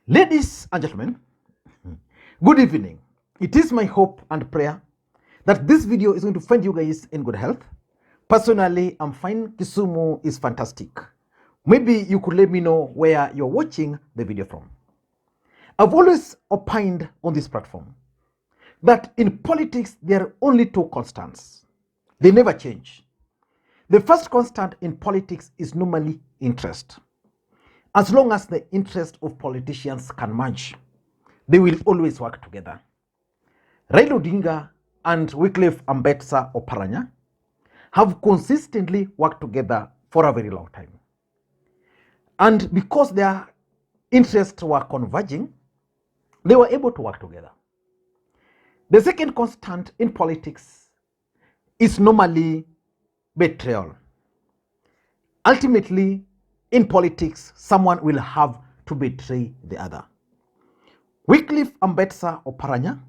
Ladies and gentlemen, good evening. It is my hope and prayer that this video is going to find you guys in good health. Personally, I'm fine. Kisumu is fantastic. Maybe you could let me know where you're watching the video from. I've always opined on this platform that in politics, there are only two constants. They never change. The first constant in politics is normally interest. As long as the interest of politicians can merge, they will always work together. Raila Odinga and Wycliff Oparanya have consistently worked together for a very long time. And because their interests were converging, they were able to work together. The second constant in politics is normally betrayal. Ultimately, in politics, someone will have to betray the other. Wycliff Oparanya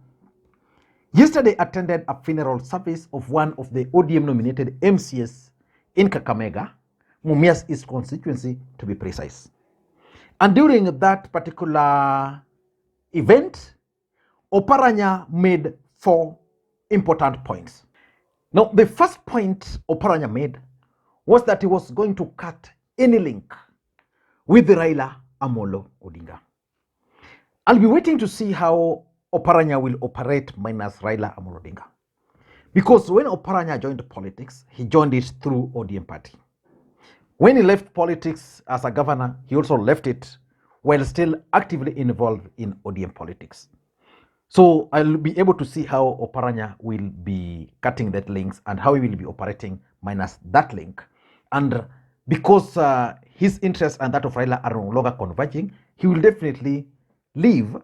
yesterday attended a funeral service of one of the ODM nominated MCS in Kakamega, Mumias East constituency to be precise. And during that particular event, Oparanya made 4 important points. Now, the first point Oparanya made was that he was going to cut any link with Raila Amolo Odinga. I'll be waiting to see how Oparanya will operate minus Raila Amolo Odinga. Because when Oparanya joined politics, he joined it through ODM party. When he left politics as a governor, he also left it while still actively involved in ODM politics. So I'll be able to see how Oparanya will be cutting that links and how he will be operating minus that link. And because his interests and that of Raila are no longer converging, he will definitely leave.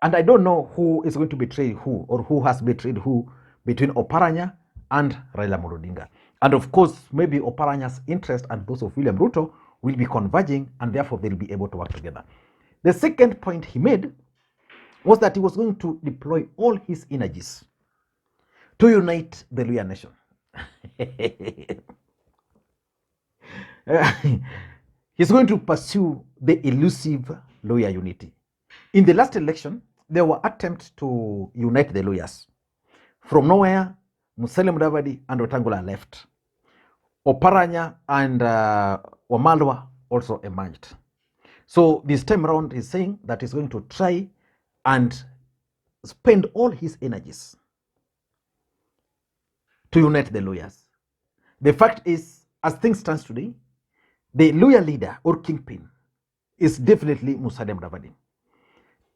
And I don't know who is going to betray who or who has betrayed who between Oparanya and Raila Odinga. And of course, maybe Oparanya's interest and those of William Ruto will be converging and therefore they'll be able to work together. The second point he made was that he was going to deploy all his energies to unite the Luhya nation. He's going to pursue the elusive Luhya unity. In the last election, there were attempts to unite the Luhyas. From nowhere, Musalia Mudavadi and Wetangula left. Oparanya and Wamalwa also emerged. So this time around, he's saying that he's going to try and spend all his energies to unite the Luhyas. The fact is, as things stand today, the Luhya leader or kingpin is definitely Musalia Mudavadi.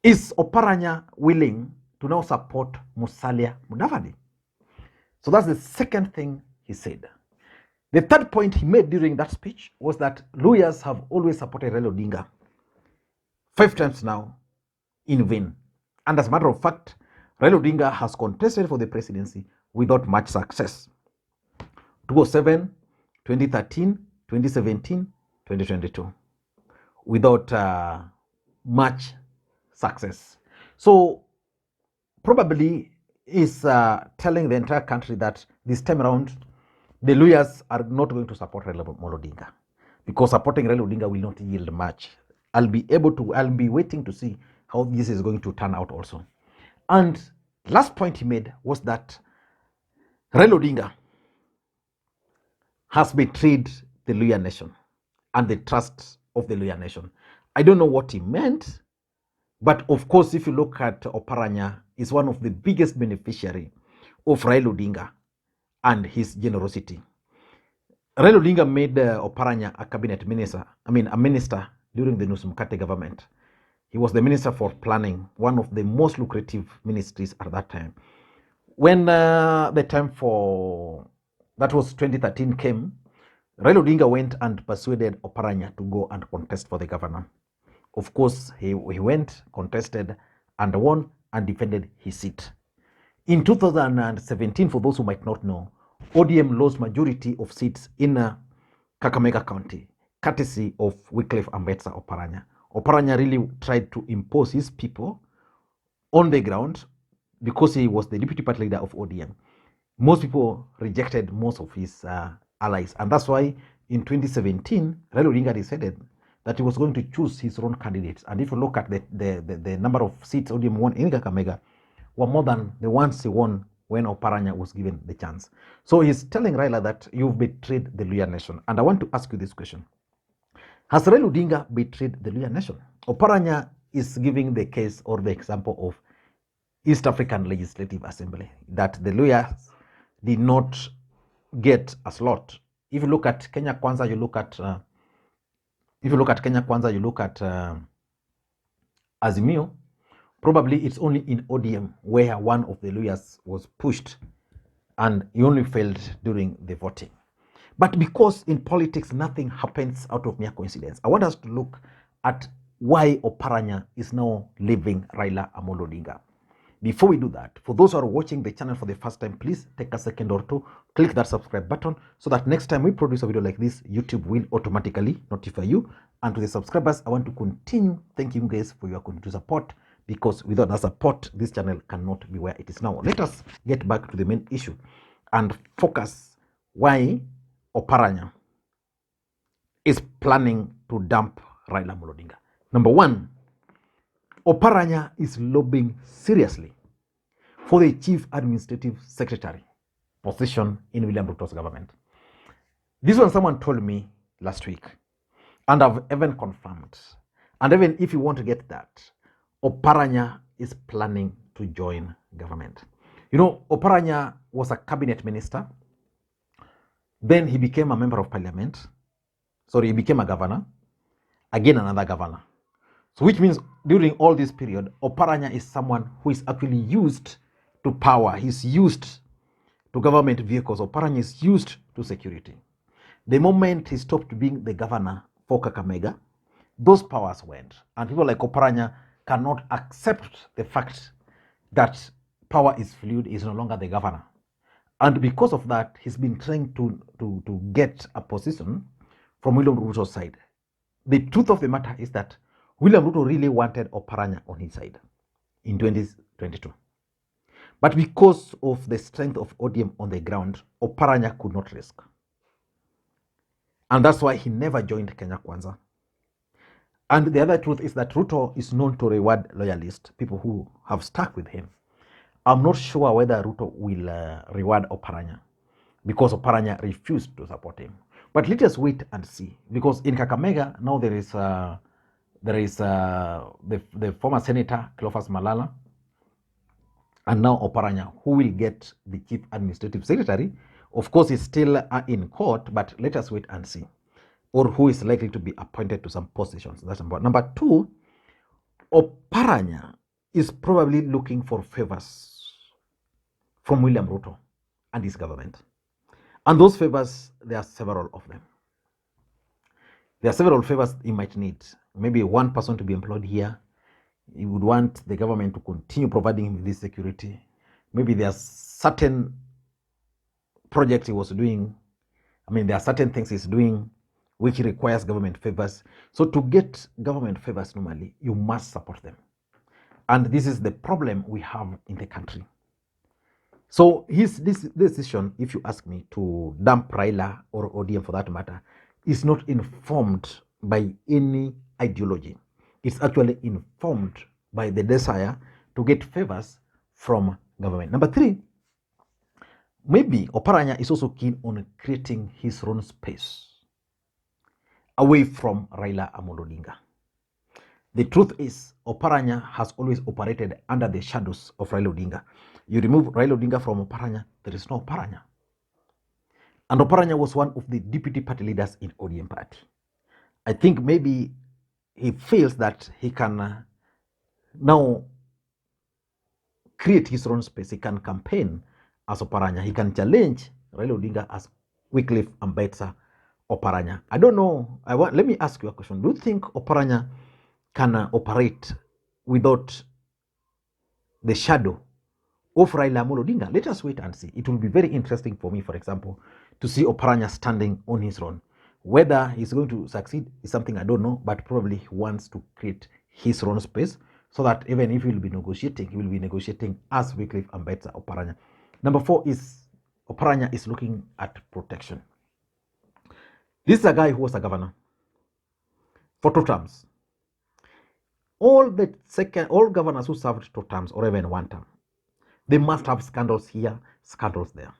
Is Oparanya willing to now support Musalia Mudavadi? So that's the second thing he said. The third point he made during that speech was that Luhyas have always supported Raila Odinga 5 times now in vain. And as a matter of fact, Raila Odinga has contested for the presidency without much success. 2007, 2013, 2017, 2022, without much success. So probably is telling the entire country that this time around, the Luhyas are not going to support Raila Odinga because supporting Raila Odinga will not yield much. I'll be waiting to see how this is going to turn out also. And last point he made was that Raila Odinga has betrayed the Luhya nation and the trust of the Luhya nation. I don't know what he meant, but of course, if you look at Oparanya, is one of the biggest beneficiary of Raila Odinga and his generosity. Raila Odinga made Oparanya a cabinet minister, a minister during the Nusumkate government. He was the minister for planning, one of the most lucrative ministries at that time. When the time for, that was 2013 came, Raila Odinga went and persuaded Oparanya to go and contest for the governor. Of course, he went, contested, and won and defended his seat. In 2017, for those who might not know, ODM lost majority of seats in Kakamega County, courtesy of Wycliff Oparanya. Oparanya really tried to impose his people on the ground because he was the deputy party leader of ODM. Most people rejected most of his allies, and that's why in 2017, Raila Odinga decided that he was going to choose his own candidates. And if you look at the number of seats ODM won in Kakamega, were more than the ones he won when Oparanya was given the chance. So he's telling Raila that you've betrayed the Luhya nation. And I want to ask you this question. Has Raila Odinga betrayed the Luhya nation? Oparanya is giving the case or the example of East African Legislative Assembly, that the Luhyas did not get a slot. If you look at Kenya Kwanza, you look at Azimio, probably it's only in ODM where one of the Luhyas was pushed and he only failed during the voting. But because in politics nothing happens out of mere coincidence, I want us to look at why Oparanya is now leaving Raila Amolo Odinga. Before we do that, for those who are watching the channel for the first time, please take a second or two, click that subscribe button so that next time we produce a video like this, YouTube will automatically notify you. And to the subscribers, I want to continue thanking you guys for your continued support, because without that support, this channel cannot be where it is now. Let us get back to the main issue and focus why Oparanya is planning to dump Raila Amolo Odinga. Number one, Oparanya is lobbying seriously for the Chief Administrative Secretary position in William Ruto's government. This one someone told me last week, and I've even confirmed. And even if you want to get that, Oparanya is planning to join government. You know, Oparanya was a cabinet minister. Then he became a member of parliament. Sorry, he became a governor. Again, another governor. So which means during all this period, Oparanya is someone who is actually used to power. He's used to government vehicles. Oparanya is used to security. The moment he stopped being the governor for Kakamega, those powers went. And people like Oparanya cannot accept the fact that power is fluid, is no longer the governor. And because of that, he's been trying to get a position from William Ruto's side. The truth of the matter is that William Ruto really wanted Oparanya on his side in 2022. But because of the strength of ODM on the ground, Oparanya could not risk. And that's why he never joined Kenya Kwanza. And the other truth is that Ruto is known to reward loyalists, people who have stuck with him. I'm not sure whether Ruto will reward Oparanya, because Oparanya refused to support him. But let us wait and see, because in Kakamega now there is the former Senator Cleophas Malala, and now Oparanya, who will get the Chief Administrative Secretary. Of course, he's still in court, but let us wait and see. Or who is likely to be appointed to some positions. That's number one. Number two, Oparanya is probably looking for favors from William Ruto and his government. And those favors, there are several of them. There are several favors he might need. Maybe one person to be employed here. He would want the government to continue providing him with this security. Maybe there are certain projects he was doing. There are certain things he's doing which requires government favors. So to get government favors normally, you must support them. And this is the problem we have in the country. So this decision, if you ask me, to dump Raila or ODM for that matter, is not informed by any ideology. It's actually informed by the desire to get favors from government. Number three, maybe Oparanya is also keen on creating his own space away from Raila Amolo Odinga. The truth is, Oparanya has always operated under the shadows of Raila Odinga. You remove Raila Odinga from Oparanya, there is no Oparanya. And Oparanya was one of the deputy party leaders in ODM party. I think maybe he feels that he can now create his own space. He can campaign as Oparanya. He can challenge Raila Odinga as Wycliff Oparanya. I don't know. Let me ask you a question. Do you think Oparanya can operate without the shadow of Raila Amolo Odinga? Let us wait and see. It will be very interesting for me, for example, to see Oparanya standing on his own. Whether he's going to succeed is something I don't know, but probably he wants to create his own space so that even if he will be negotiating as Wycliff Oparanya. Number four is Oparanya is looking at protection. This is a guy who was a governor. for 2 terms. All governors who served 2 terms or even 1 term, they must have scandals here, scandals there.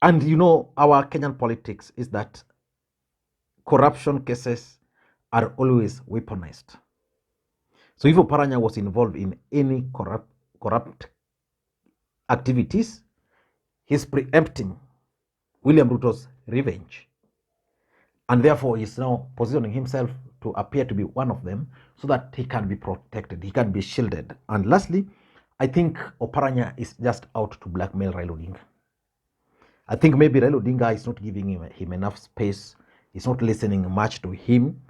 And you know, our Kenyan politics is that corruption cases are always weaponized. So if Oparanya was involved in any corrupt activities, he's preempting William Ruto's revenge. And therefore, he's now positioning himself to appear to be one of them so that he can be protected, he can be shielded. And lastly, I think Oparanya is just out to blackmail Raila Odinga. I think maybe Raila Odinga is not giving him enough space. He's not listening much to him.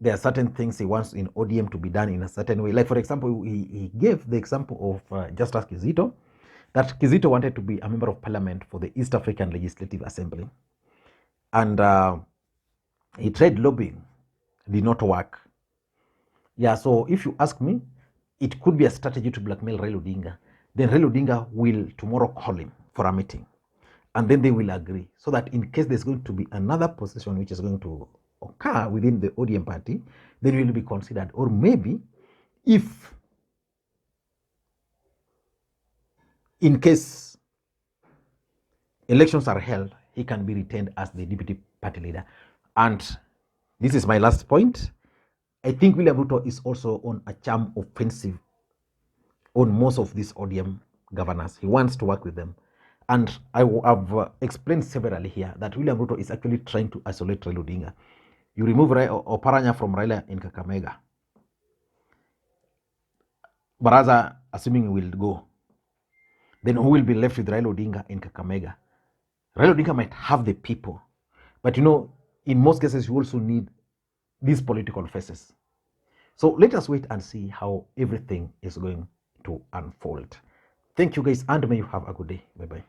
There are certain things he wants in ODM to be done in a certain way. Like, for example, he gave the example of Justice Kizito, that Kizito wanted to be a member of parliament for the East African Legislative Assembly. And he tried lobbying, did not work. Yeah, so if you ask me, it could be a strategy to blackmail Raila Odinga. Then Raila Odinga will tomorrow call him for a meeting. And then they will agree. So that in case there's going to be another position which is going to occur within the ODM party, then will be considered. Or maybe if in case elections are held, he can be retained as the deputy party leader. And this is my last point. I think William Ruto is also on a charm offensive on most of these ODM governors. He wants to work with them. And I have explained severally here that William Ruto is actually trying to isolate Raila Odinga. You remove Oparanya from Raila in Kakamega, Baraza, assuming he will go, then who will be left with Raila Odinga in Kakamega? Raila Odinga might have the people, but you know, in most cases, you also need these political faces. So let us wait and see how everything is going to unfold. Thank you guys, and may you have a good day. Bye-bye.